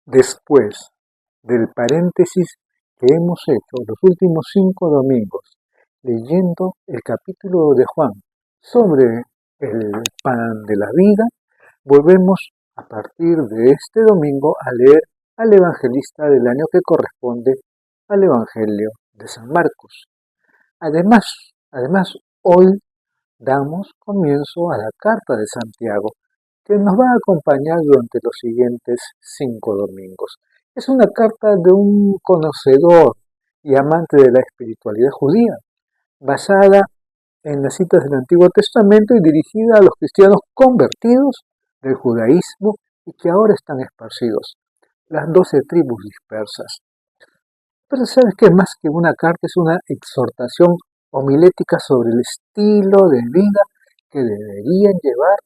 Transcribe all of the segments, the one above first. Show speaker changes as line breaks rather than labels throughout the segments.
Después del paréntesis que hemos hecho los últimos 5 domingos, leyendo el capítulo de Juan sobre el pan de la vida, volvemos a partir de este domingo a leer al evangelista del año que corresponde al Evangelio de San Marcos. Además, hoy damos comienzo a la carta de Santiago, que nos va a acompañar durante los siguientes 5 domingos. Es una carta de un conocedor y amante de la espiritualidad judía, basada en las citas del Antiguo Testamento y dirigida a los cristianos convertidos del judaísmo y que ahora están esparcidos, las 12 tribus dispersas. Pero sabes que más que una carta es una exhortación homilética sobre el estilo de vida que deberían llevar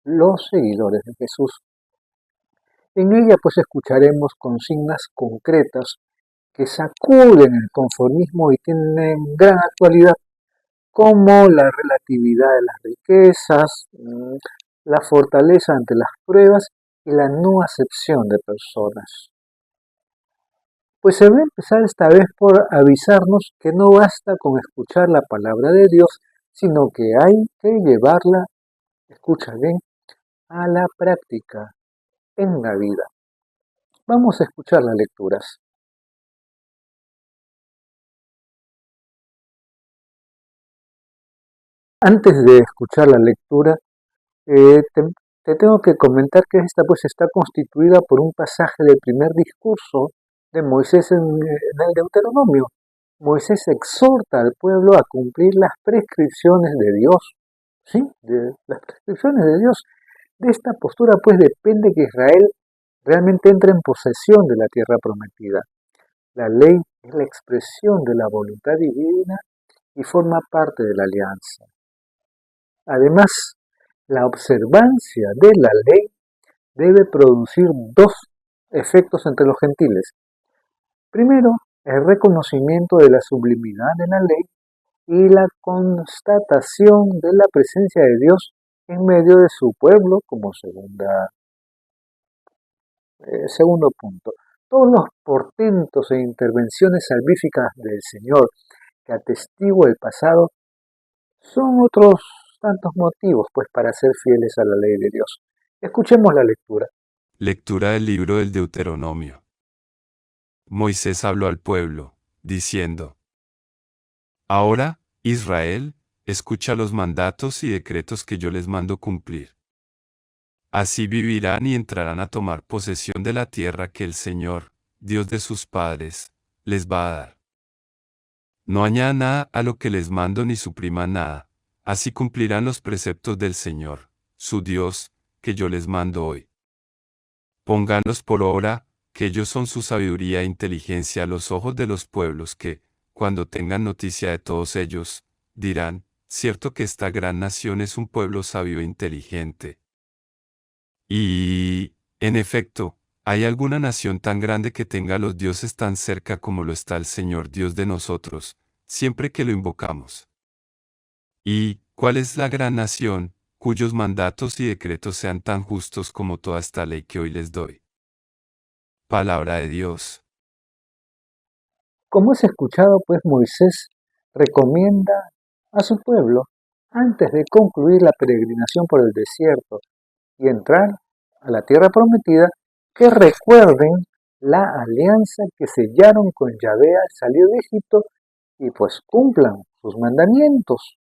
los seguidores de Jesús. En ella pues escucharemos consignas concretas que sacuden el conformismo y tienen gran actualidad, como la relatividad de las riquezas, la fortaleza ante las pruebas y la no acepción de personas. Pues se va a empezar esta vez por avisarnos que no basta con escuchar la palabra de Dios, sino que hay que llevarla, escucha bien, a la práctica, en la vida. Vamos a escuchar las lecturas. Antes de escuchar la lectura, te tengo que comentar que esta pues está constituida por un pasaje del primer discurso de Moisés en el Deuteronomio. Moisés exhorta al pueblo a cumplir las prescripciones de Dios, ¿sí? De las prescripciones de Dios. De esta postura pues depende que Israel realmente entre en posesión de la tierra prometida. La ley es la expresión de la voluntad divina y forma parte de la alianza. Además, la observancia de la ley debe producir dos efectos entre los gentiles. Primero, el reconocimiento de la sublimidad de la ley y la constatación de la presencia de Dios en medio de su pueblo como segundo punto. Todos los portentos e intervenciones salvíficas del Señor que atestiguan el pasado son otros tantos motivos pues para ser fieles a la ley de Dios. Escuchemos la lectura.
Lectura del libro del Deuteronomio. Moisés habló al pueblo, diciendo: Ahora, Israel, escucha los mandatos y decretos que yo les mando cumplir. Así vivirán y entrarán a tomar posesión de la tierra que el Señor, Dios de sus padres, les va a dar. No añadan nada a lo que les mando ni supriman nada, así cumplirán los preceptos del Señor, su Dios, que yo les mando hoy. Pónganlos por obra, que ellos son su sabiduría e inteligencia a los ojos de los pueblos que, cuando tengan noticia de todos ellos, dirán: cierto que esta gran nación es un pueblo sabio e inteligente. Y, en efecto, ¿hay alguna nación tan grande que tenga a los dioses tan cerca como lo está el Señor Dios de nosotros, siempre que lo invocamos? ¿Y cuál es la gran nación, cuyos mandatos y decretos sean tan justos como toda esta ley que hoy les doy? Palabra de Dios.
Como es escuchado, pues Moisés recomienda a su pueblo, antes de concluir la peregrinación por el desierto y entrar a la tierra prometida, que recuerden la alianza que sellaron con Yahvé al salir de Egipto y pues cumplan sus mandamientos.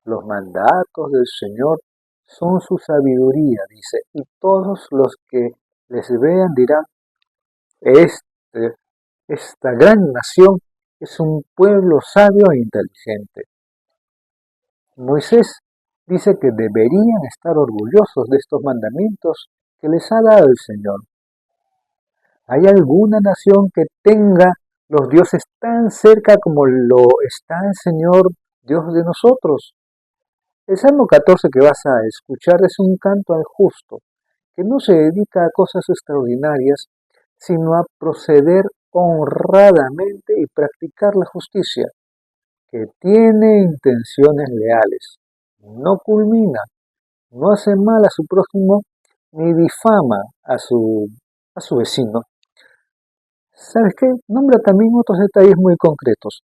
Los mandatos del Señor son su sabiduría, dice, y todos los que les vean dirán: esta gran nación es un pueblo sabio e inteligente. Moisés dice que deberían estar orgullosos de estos mandamientos que les ha dado el Señor. ¿Hay alguna nación que tenga los dioses tan cerca como lo está el Señor Dios de nosotros? El Salmo 14 que vas a escuchar es un canto al justo, que no se dedica a cosas extraordinarias, sino a proceder honradamente y practicar la justicia, que tiene intenciones leales, no culmina, no hace mal a su prójimo, ni difama a su a su vecino. ¿Sabes qué? Nombra también otros detalles muy concretos.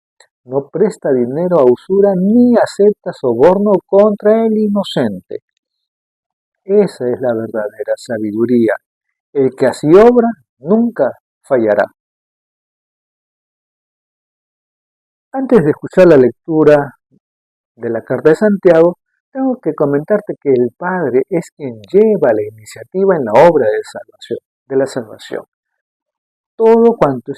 No presta dinero a usura ni acepta soborno contra el inocente. Esa es la verdadera sabiduría. El que así obra nunca fallará. Antes de escuchar la lectura de la carta de Santiago, tengo que comentarte que el Padre es quien lleva la iniciativa en la obra de la salvación. Todo cuanto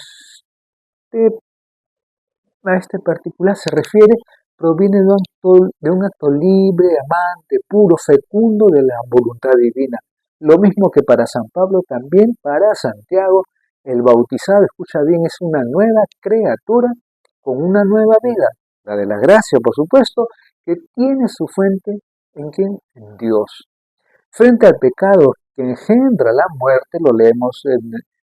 a este particular se refiere proviene de un acto libre, amante, puro, fecundo de la voluntad divina. Lo mismo que para San Pablo, también para Santiago, el bautizado, escucha bien, es una nueva criatura con una nueva vida, la de la gracia, por supuesto, que tiene su fuente en quién, en Dios. Frente al pecado que engendra la muerte, lo leemos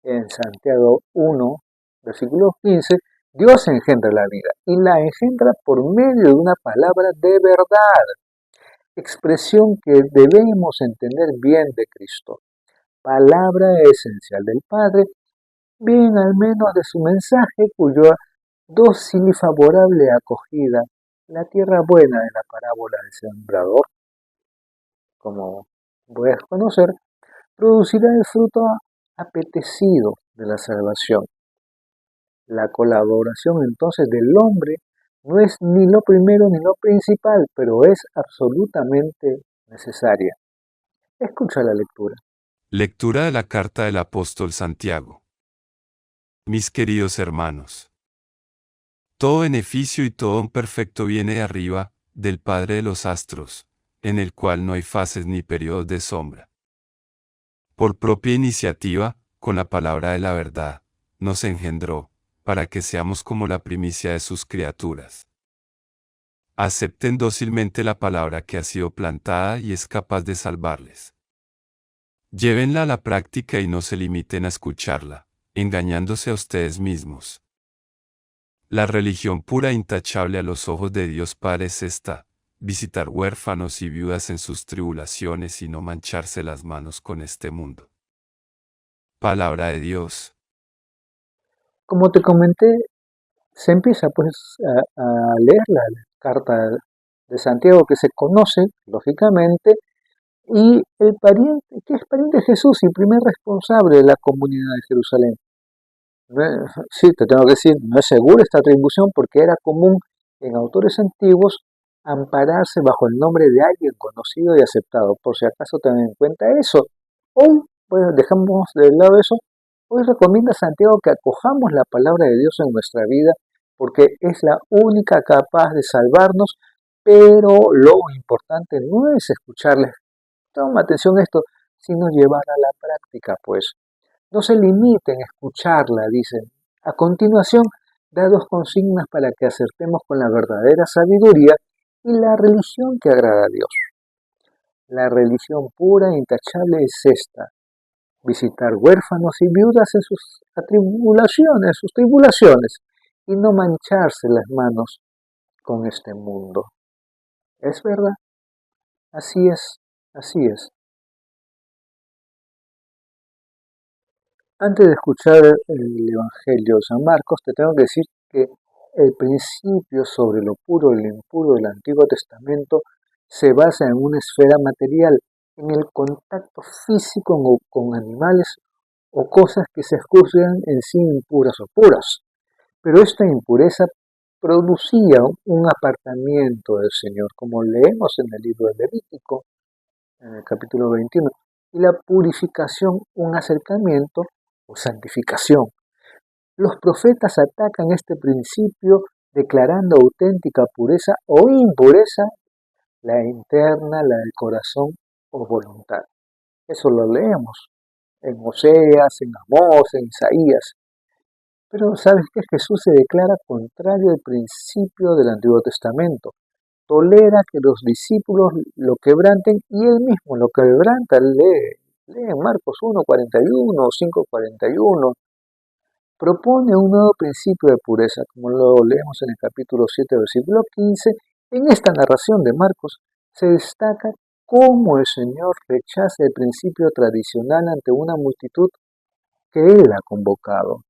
en Santiago 1, versículo 15, Dios engendra la vida y la engendra por medio de una palabra de verdad, expresión que debemos entender bien de Cristo, palabra esencial del Padre, bien al menos de su mensaje, cuya dócil y favorable acogida, la tierra buena de la parábola del sembrador, como puedes conocer, producirá el fruto apetecido de la salvación. La colaboración entonces del hombre no es ni lo primero ni lo principal, pero es absolutamente necesaria. Escucha la lectura.
Lectura de la carta del apóstol Santiago. Mis queridos hermanos, todo beneficio y todo don perfecto viene de arriba, del Padre de los astros, en el cual no hay fases ni periodos de sombra. Por propia iniciativa, con la palabra de la verdad, nos engendró, para que seamos como la primicia de sus criaturas. Acepten dócilmente la palabra que ha sido plantada y es capaz de salvarles. Llévenla a la práctica y no se limiten a escucharla, engañándose a ustedes mismos. La religión pura e intachable a los ojos de Dios Padre es esta: visitar huérfanos y viudas en sus tribulaciones y no mancharse las manos con este mundo. Palabra de Dios.
Como te comenté, se empieza pues a leer la carta de Santiago, que se conoce, lógicamente, y el pariente, que es pariente de Jesús y primer responsable de la comunidad de Jerusalén. Sí, te tengo que decir, no es segura esta atribución porque era común en autores antiguos ampararse bajo el nombre de alguien conocido y aceptado. Por si acaso ten en cuenta eso. Hoy, pues dejamos de lado eso. Hoy recomienda Santiago que acojamos la palabra de Dios en nuestra vida porque es la única capaz de salvarnos, pero lo importante no es escucharles. Toma atención a esto, sino llevar a la práctica, pues. No se limiten a escucharla, dicen. A continuación, da dos consignas para que acertemos con la verdadera sabiduría y la religión que agrada a Dios. La religión pura e intachable es esta: visitar huérfanos y viudas en sus tribulaciones, y no mancharse las manos con este mundo. ¿Es verdad? Así es, así es. Antes de escuchar el Evangelio de San Marcos, te tengo que decir que el principio sobre lo puro y lo impuro del Antiguo Testamento se basa en una esfera material, en el contacto físico con animales o cosas que se juzgan en sí impuras o puras. Pero esta impureza producía un apartamiento del Señor, como leemos en el libro de Levítico, en el capítulo 21, y la purificación, un acercamiento o santificación. Los profetas atacan este principio declarando auténtica pureza o impureza, la interna, la del corazón o voluntad. Eso lo leemos en Oseas, en Amós, en Isaías. Pero ¿sabes qué? Jesús se declara contrario al principio del Antiguo Testamento. Tolera que los discípulos lo quebranten y él mismo lo quebranta. Lee en Marcos 1:41 o 5:41. Propone un nuevo principio de pureza, como lo leemos en el capítulo 7, versículo 15. En esta narración de Marcos se destaca cómo el Señor rechaza el principio tradicional ante una multitud que Él ha convocado.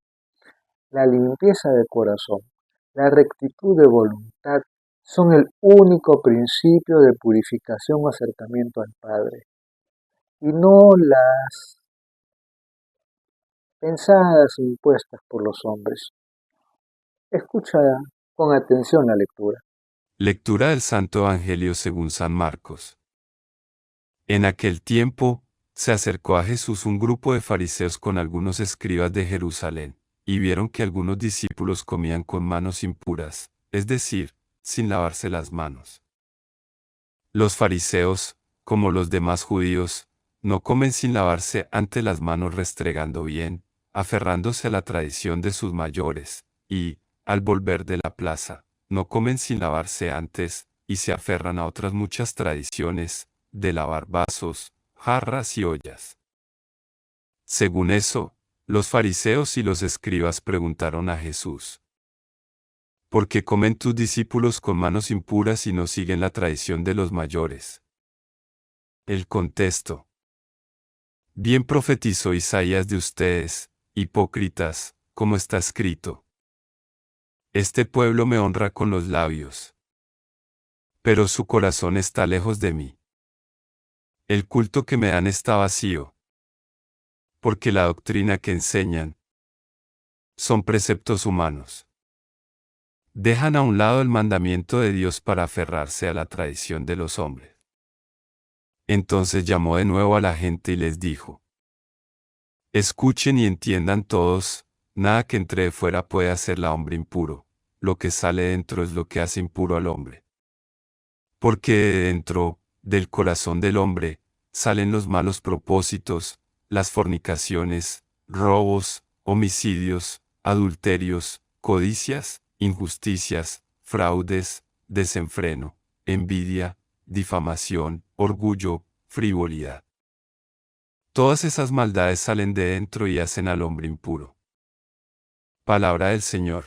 La limpieza de corazón, la rectitud de voluntad son el único principio de purificación o acercamiento al Padre, y no las pensadas e impuestas por los hombres. Escucha con atención la lectura.
Lectura del Santo Evangelio según San Marcos. En aquel tiempo, se acercó a Jesús un grupo de fariseos con algunos escribas de Jerusalén, y vieron que algunos discípulos comían con manos impuras, es decir, sin lavarse las manos. Los fariseos, como los demás judíos, no comen sin lavarse antes las manos restregando bien, aferrándose a la tradición de sus mayores, y, al volver de la plaza, no comen sin lavarse antes, y se aferran a otras muchas tradiciones, de lavar vasos, jarras y ollas. Según eso, los fariseos y los escribas preguntaron a Jesús: ¿por qué comen tus discípulos con manos impuras y no siguen la tradición de los mayores? El contexto. Bien profetizó Isaías de ustedes, hipócritas, como está escrito: este pueblo me honra con los labios, pero su corazón está lejos de mí. El culto que me dan está vacío, porque la doctrina que enseñan son preceptos humanos. Dejan a un lado el mandamiento de Dios para aferrarse a la tradición de los hombres. Entonces llamó de nuevo a la gente y les dijo: escuchen y entiendan todos, nada que entre de fuera puede hacerla hombre impuro, lo que sale dentro es lo que hace impuro al hombre. Porque de dentro, del corazón del hombre, salen los malos propósitos, las fornicaciones, robos, homicidios, adulterios, codicias, injusticias, fraudes, desenfreno, envidia, difamación, orgullo, frivolidad. Todas esas maldades salen de dentro y hacen al hombre impuro. Palabra del Señor.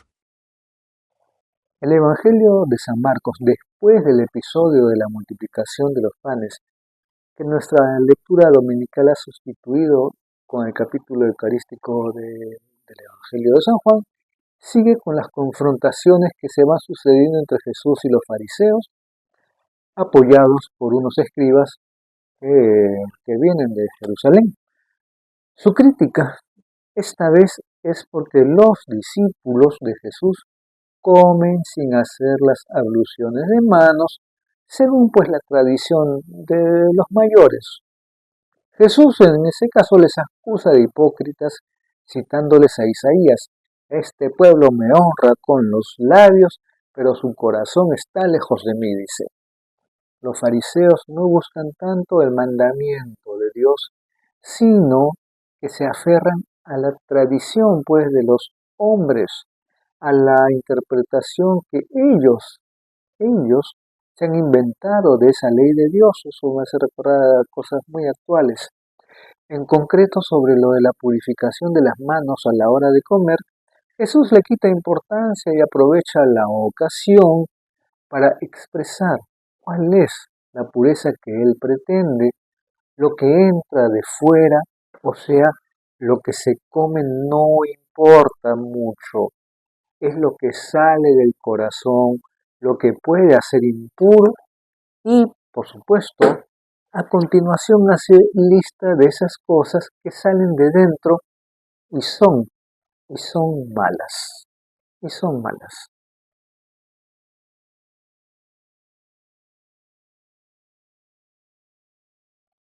El Evangelio de San Marcos, después del episodio de la multiplicación de los panes, que nuestra lectura dominical ha sustituido con el capítulo eucarístico del Evangelio de San Juan, sigue con las confrontaciones que se van sucediendo entre Jesús y los fariseos, apoyados por unos escribas que vienen de Jerusalén. Su crítica esta vez es porque los discípulos de Jesús comen sin hacer las abluciones de manos, según pues la tradición de los mayores. Jesús en ese caso les acusa de hipócritas, citándoles a Isaías: este pueblo me honra con los labios, pero su corazón está lejos de mí, dice. Los fariseos no buscan tanto el mandamiento de Dios, sino que se aferran a la tradición pues de los hombres, a la interpretación que ellos se han inventado de esa ley de Dios. Eso me hace recordar cosas muy actuales. En concreto, sobre lo de la purificación de las manos a la hora de comer, Jesús le quita importancia y aprovecha la ocasión para expresar cuál es la pureza que él pretende, lo que entra de fuera, o sea, lo que se come no importa mucho, es lo que sale del corazón, lo que puede hacer impuro y, por supuesto, a continuación hace lista de esas cosas que salen de dentro y son malas, y son malas.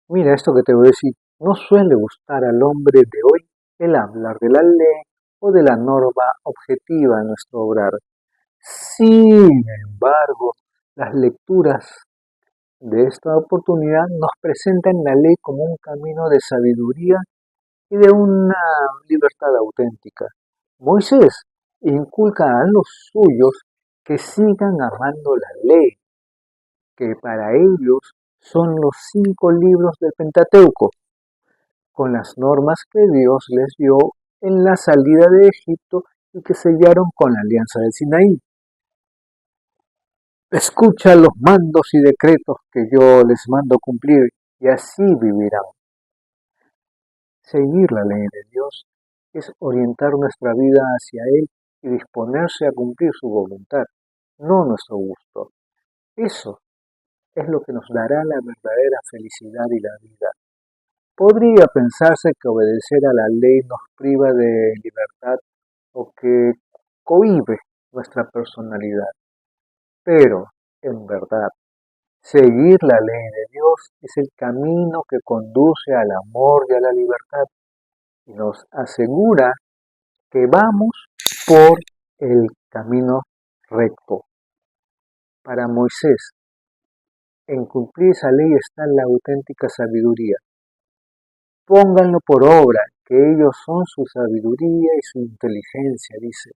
Mira, esto que te voy a decir, no suele gustar al hombre de hoy el hablar de la ley o de la norma objetiva en nuestro obrar. Sin embargo, las lecturas de esta oportunidad nos presentan la ley como un camino de sabiduría y de una libertad auténtica. Moisés inculca a los suyos que sigan amando la ley, que para ellos son los 5 libros del Pentateuco, con las normas que Dios les dio en la salida de Egipto y que sellaron con la alianza del Sinaí. Escucha los mandos y decretos que yo les mando cumplir, y así vivirán. Seguir la ley de Dios es orientar nuestra vida hacia Él y disponerse a cumplir su voluntad, no nuestro gusto. Eso es lo que nos dará la verdadera felicidad y la vida. Podría pensarse que obedecer a la ley nos priva de libertad o que cohíbe nuestra personalidad, pero en verdad, seguir la ley de Dios es el camino que conduce al amor y a la libertad y nos asegura que vamos por el camino recto. Para Moisés, en cumplir esa ley está la auténtica sabiduría. Pónganlo por obra, que ellos son su sabiduría y su inteligencia, dice.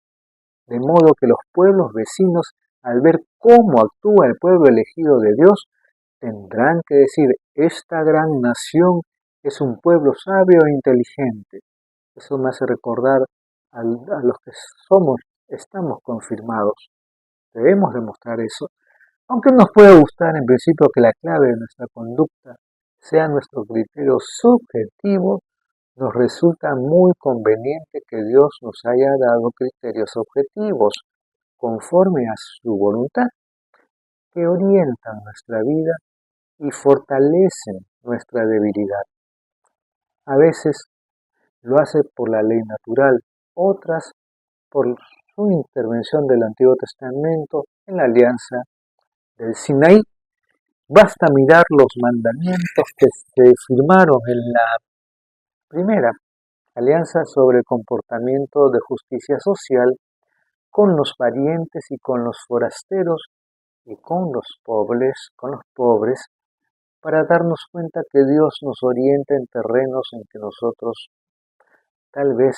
De modo que los pueblos vecinos, al ver cómo actúa el pueblo elegido de Dios, tendrán que decir, esta gran nación es un pueblo sabio e inteligente. Eso me hace recordar a los que estamos confirmados. Debemos demostrar eso. Aunque nos puede gustar en principio que la clave de nuestra conducta sea nuestro criterio subjetivo, nos resulta muy conveniente que Dios nos haya dado criterios objetivos conforme a su voluntad que orientan nuestra vida y fortalecen nuestra debilidad. A veces lo hace por la ley natural, otras por su intervención del Antiguo Testamento en la alianza del Sinaí. Basta mirar los mandamientos que se firmaron en la primera alianza sobre el comportamiento de justicia social con los parientes y con los forasteros y con los pobres, para darnos cuenta que Dios nos orienta en terrenos en que nosotros tal vez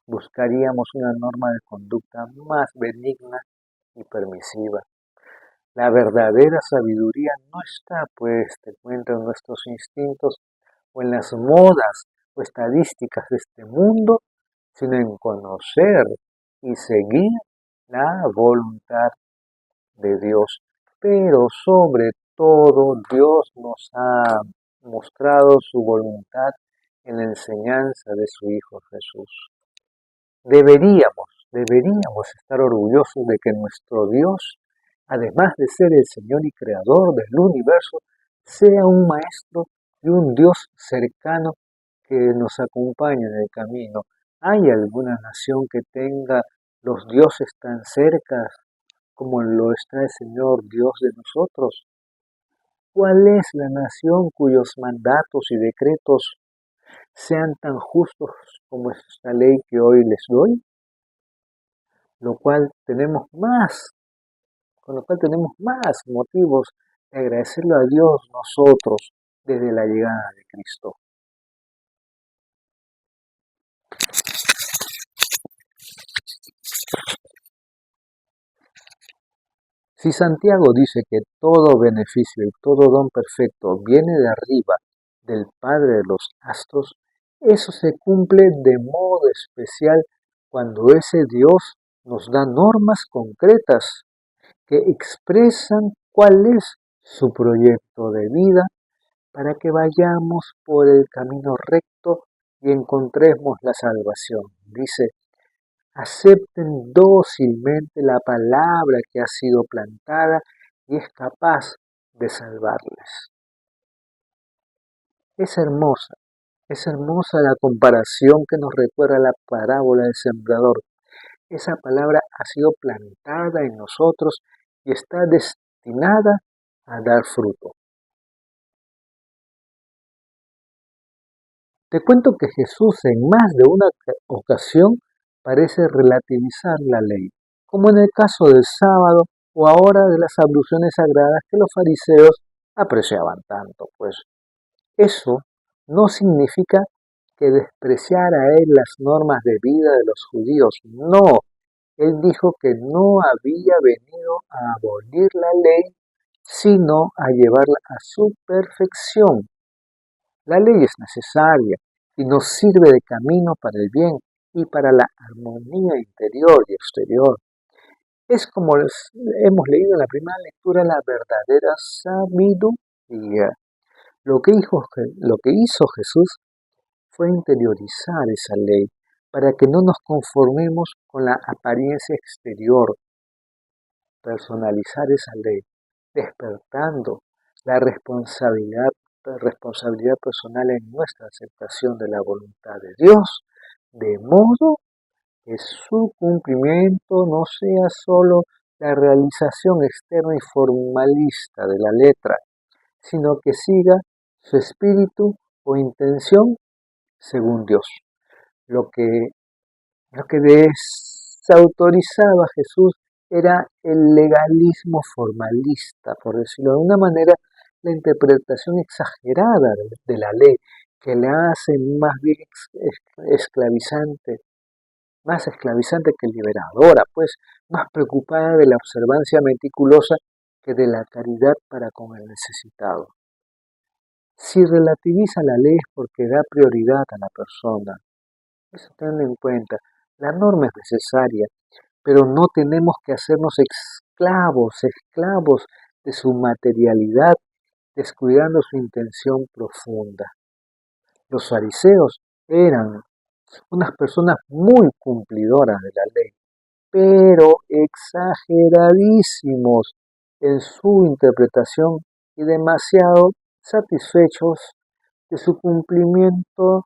buscaríamos una norma de conducta más benigna y permisiva. La verdadera sabiduría no está, pues, te cuento, en nuestros instintos o en las modas o estadísticas de este mundo, sino en conocer y seguir la voluntad de Dios. Pero sobre todo, Dios nos ha mostrado su voluntad en la enseñanza de su Hijo Jesús. Deberíamos estar orgullosos de que nuestro Dios, además de ser el Señor y Creador del universo, sea un Maestro y un Dios cercano que nos acompaña en el camino. ¿Hay alguna nación que tenga los dioses tan cerca como lo está el Señor Dios de nosotros? ¿Cuál es la nación cuyos mandatos y decretos sean tan justos como esta ley que hoy les doy? Lo cual tenemos más, con lo cual tenemos más motivos de agradecerle a Dios nosotros desde la llegada de Cristo. Si Santiago dice que todo beneficio y todo don perfecto viene de arriba, del Padre de los astros, eso se cumple de modo especial cuando ese Dios nos da normas concretas que expresan cuál es su proyecto de vida para que vayamos por el camino recto y encontremos la salvación. Dice, acepten dócilmente la palabra que ha sido plantada y es capaz de salvarles. Es hermosa la comparación que nos recuerda la parábola del sembrador. Esa palabra ha sido plantada en nosotros y está destinada a dar fruto. Te cuento que Jesús en más de una ocasión parece relativizar la ley, como en el caso del sábado o ahora de las abluciones sagradas que los fariseos apreciaban tanto. Pues eso no significa que despreciara a él las normas de vida de los judíos. No, él dijo que no había venido a abolir la ley, sino a llevarla a su perfección. La ley es necesaria y nos sirve de camino para el bien y para la armonía interior y exterior. Es como hemos leído en la primera lectura, la verdadera sabiduría. Lo que hizo Jesús fue interiorizar esa ley, para que no nos conformemos con la apariencia exterior, personalizar esa ley, despertando la responsabilidad personal en nuestra aceptación de la voluntad de Dios, de modo que su cumplimiento no sea solo la realización externa y formalista de la letra, sino que siga su espíritu o intención según Dios. Lo que desautorizaba a Jesús era el legalismo formalista, por decirlo de una manera, la interpretación exagerada de la ley, que la hace más bien esclavizante, más esclavizante que liberadora, pues más preocupada de la observancia meticulosa que de la caridad para con el necesitado. Si relativiza la ley es porque da prioridad a la persona. Eso tenlo en cuenta. La norma es necesaria, pero no tenemos que hacernos esclavos de su materialidad, descuidando su intención profunda. Los fariseos eran unas personas muy cumplidoras de la ley, pero exageradísimos en su interpretación y demasiado satisfechos de su cumplimiento.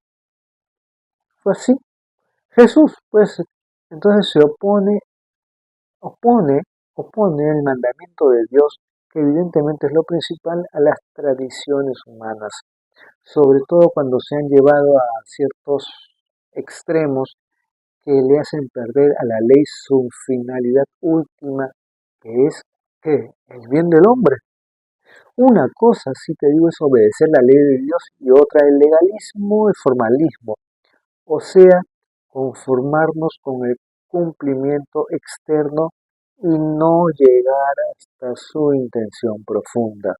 Fue así. Jesús, pues, entonces se opone, opone el mandamiento de Dios, que evidentemente es lo principal, a las tradiciones humanas, sobre todo cuando se han llevado a ciertos extremos que le hacen perder a la ley su finalidad última, que es ¿qué? El bien del hombre. Una cosa, sí te digo, es obedecer la ley de Dios y otra el legalismo, el formalismo, o sea, conformarnos con el cumplimiento externo y no llegar hasta su intención profunda.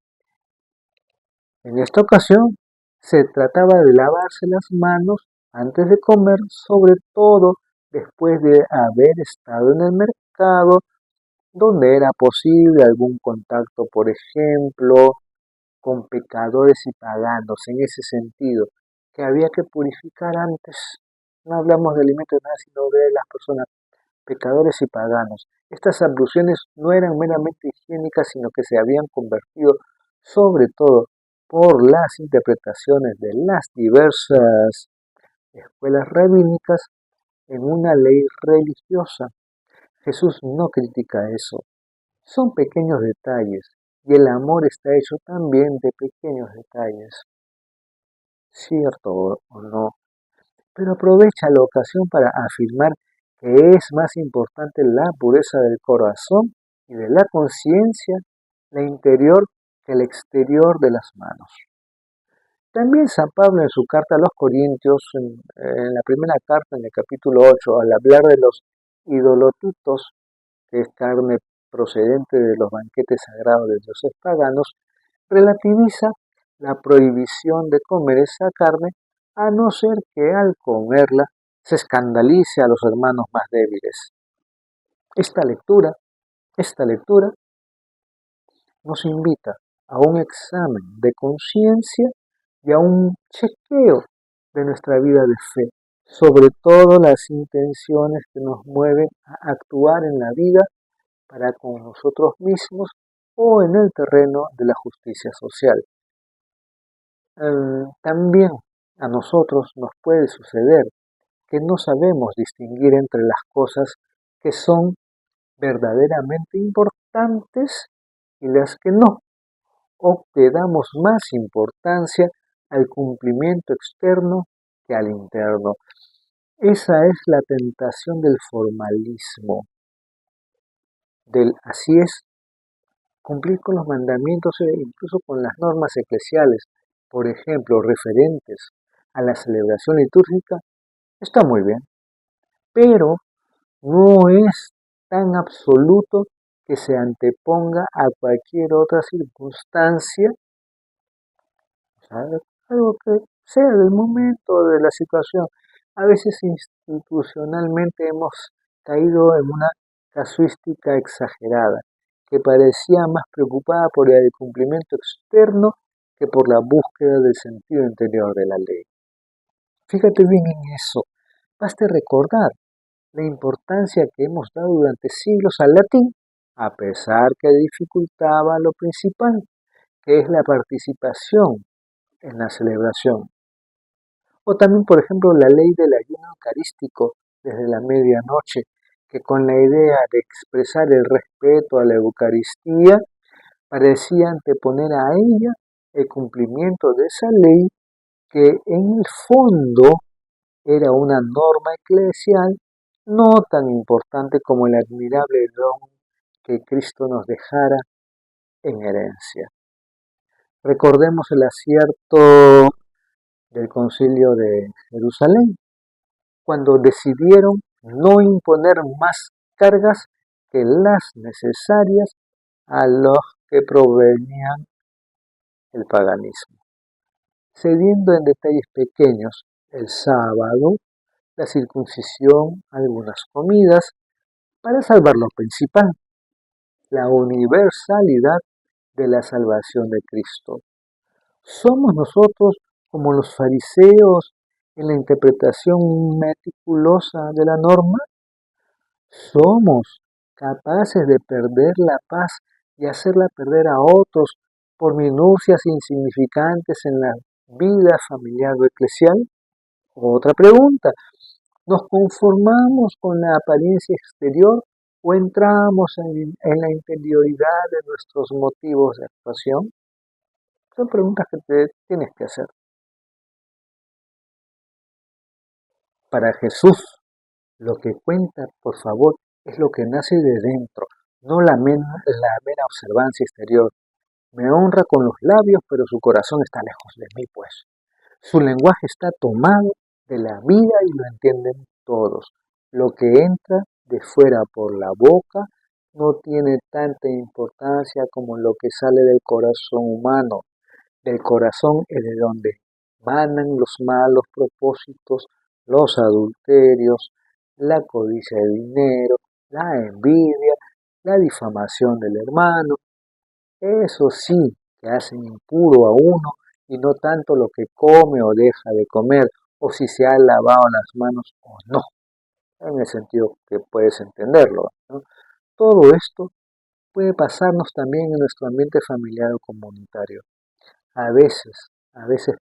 En esta ocasión se trataba de lavarse las manos antes de comer, sobre todo después de haber estado en el mercado donde era posible algún contacto, por ejemplo, con pecadores y paganos, en ese sentido, que había que purificar antes. No hablamos de alimentos nada, sino de las personas, pecadores y paganos. Estas abluciones no eran meramente higiénicas, sino que se habían convertido, sobre todo por las interpretaciones de las diversas escuelas rabínicas, en una ley religiosa. Jesús no critica eso. Son pequeños detalles, y el amor está hecho también de pequeños detalles, cierto o no, pero aprovecha la ocasión para afirmar que es más importante la pureza del corazón y de la conciencia, la interior, que el exterior de las manos. También San Pablo en su carta a los Corintios, en la primera carta, en el capítulo 8, al hablar de los idolotitos, que es carne procedente de los banquetes sagrados de dioses paganos, relativiza la prohibición de comer esa carne, a no ser que al comerla se escandalice a los hermanos más débiles. Esta lectura nos invita a un examen de conciencia y a un chequeo de nuestra vida de fe, sobre todo las intenciones que nos mueven a actuar en la vida para con nosotros mismos o en el terreno de la justicia social. También a nosotros nos puede suceder que no sabemos distinguir entre las cosas que son verdaderamente importantes y las que no, o que damos más importancia al cumplimiento externo que al interno. Esa es la tentación del formalismo, del así es, cumplir con los mandamientos e incluso con las normas eclesiales, por ejemplo, referentes a la celebración litúrgica, está muy bien, pero no es tan absoluto que se anteponga a cualquier otra circunstancia, ¿sabes? Algo que sea del momento, de la situación. A veces institucionalmente hemos caído en una casuística exagerada, que parecía más preocupada por el cumplimiento externo que por la búsqueda del sentido interior de la ley. Fíjate bien en eso. Baste recordar la importancia que hemos dado durante siglos al latín, a pesar que dificultaba lo principal, que es la participación en la celebración. O también, por ejemplo, la ley del ayuno eucarístico desde la medianoche, que con la idea de expresar el respeto a la Eucaristía, parecía anteponer a ella el cumplimiento de esa ley que en el fondo era una norma eclesial no tan importante como el admirable don que Cristo nos dejara en herencia. Recordemos el acierto del Concilio de Jerusalén, cuando decidieron no imponer más cargas que las necesarias a los que provenían el paganismo, cediendo en detalles pequeños el sábado, la circuncisión, algunas comidas, para salvar lo principal, la universalidad de la salvación de Cristo. ¿Somos nosotros como los fariseos en la interpretación meticulosa de la norma? ¿Somos capaces de perder la paz y hacerla perder a otros por minucias insignificantes en la vida familiar o eclesial? Otra pregunta, ¿nos conformamos con la apariencia exterior o entramos en la interioridad de nuestros motivos de actuación? Son preguntas que te tienes que hacer. Para Jesús, lo que cuenta, por favor, es lo que nace de dentro, no la mera observancia exterior. Me honra con los labios, pero su corazón está lejos de mí, pues. Su lenguaje está tomado de la vida y lo entienden todos. Lo que entra de fuera por la boca no tiene tanta importancia como lo que sale del corazón humano. Del corazón es de donde manan los malos propósitos, los adulterios, la codicia de dinero, la envidia, la difamación del hermano. Eso sí, que hacen impuro a uno y no tanto lo que come o deja de comer, o si se ha lavado las manos o no, en el sentido que puedes entenderlo, ¿no? Todo esto puede pasarnos también en nuestro ambiente familiar o comunitario. A veces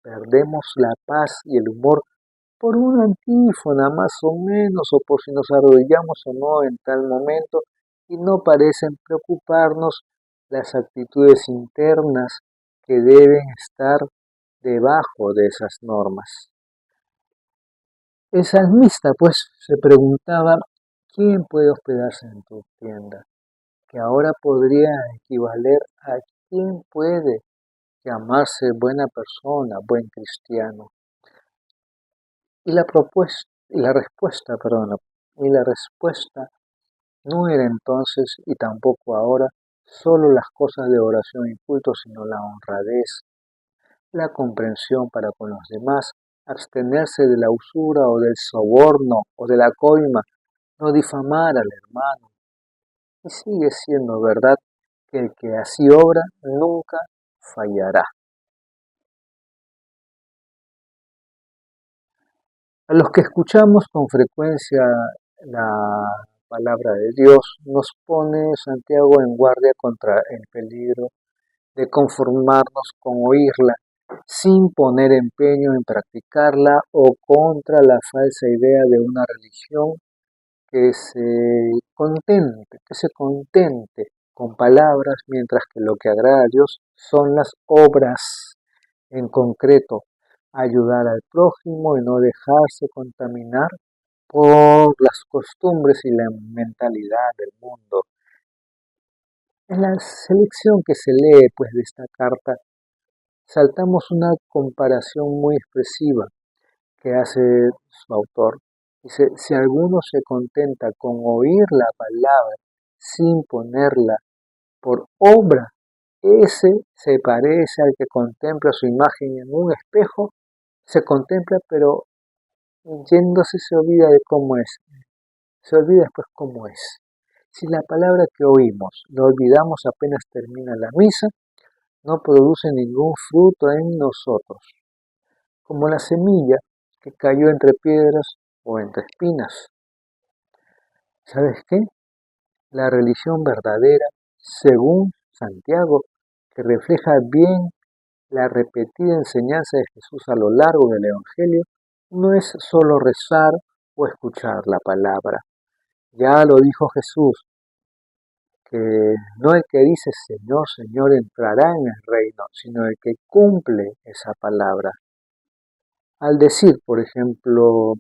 perdemos la paz y el humor por una antífona más o menos, o por si nos arrodillamos o no en tal momento, y no parecen preocuparnos las actitudes internas que deben estar debajo de esas normas. El salmista, pues, se preguntaba, ¿quién puede hospedarse en tu tienda? Que ahora podría equivaler a quién puede llamarse buena persona, buen cristiano. Y la respuesta no era entonces y tampoco ahora solo las cosas de oración y culto, sino la honradez, la comprensión para con los demás, abstenerse de la usura o del soborno o de la coima, no difamar al hermano. Y sigue siendo verdad que el que así obra nunca fallará. A los que escuchamos con frecuencia la palabra de Dios, nos pone Santiago en guardia contra el peligro de conformarnos con oírla sin poner empeño en practicarla o contra la falsa idea de una religión que se contente con palabras, mientras que lo que agrada a Dios son las obras, en concreto, ayudar al prójimo y no dejarse contaminar por las costumbres y la mentalidad del mundo. En la selección que se lee pues de esta carta, saltamos una comparación muy expresiva que hace su autor. Dice, si alguno se contenta con oír la palabra sin ponerla por obra, ese se parece al que contempla su imagen en un espejo, se contempla pero yéndose se olvida de cómo es, se olvida después cómo es. Si la palabra que oímos la olvidamos apenas termina la misa, no produce ningún fruto en nosotros. Como la semilla que cayó entre piedras, o entre espinas. ¿Sabes qué? La religión verdadera, según Santiago, que refleja bien la repetida enseñanza de Jesús a lo largo del Evangelio, no es solo rezar o escuchar la palabra. Ya lo dijo Jesús, que no el que dice Señor, Señor entrará en el reino, sino el que cumple esa palabra. Al decir, por ejemplo,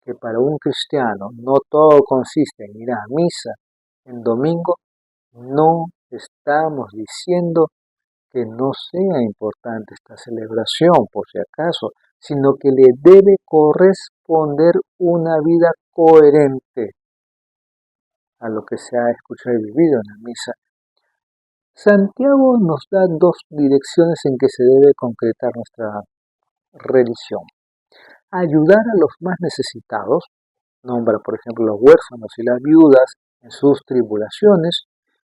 que para un cristiano no todo consiste en ir a misa en domingo, no estamos diciendo que no sea importante esta celebración, por si acaso, sino que le debe corresponder una vida coherente a lo que se ha escuchado y vivido en la misa. Santiago nos da dos direcciones en que se debe concretar nuestra religión. Ayudar a los más necesitados, nombra por ejemplo los huérfanos y las viudas en sus tribulaciones,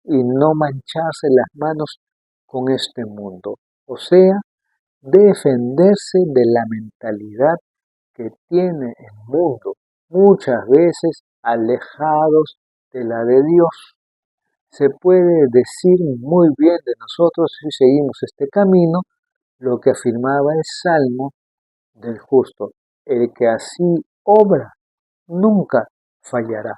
y no mancharse las manos con este mundo, o sea, defenderse de la mentalidad que tiene el mundo, muchas veces alejados de la de Dios. Se puede decir muy bien de nosotros si seguimos este camino lo que afirmaba el Salmo del justo: el que así obra nunca fallará.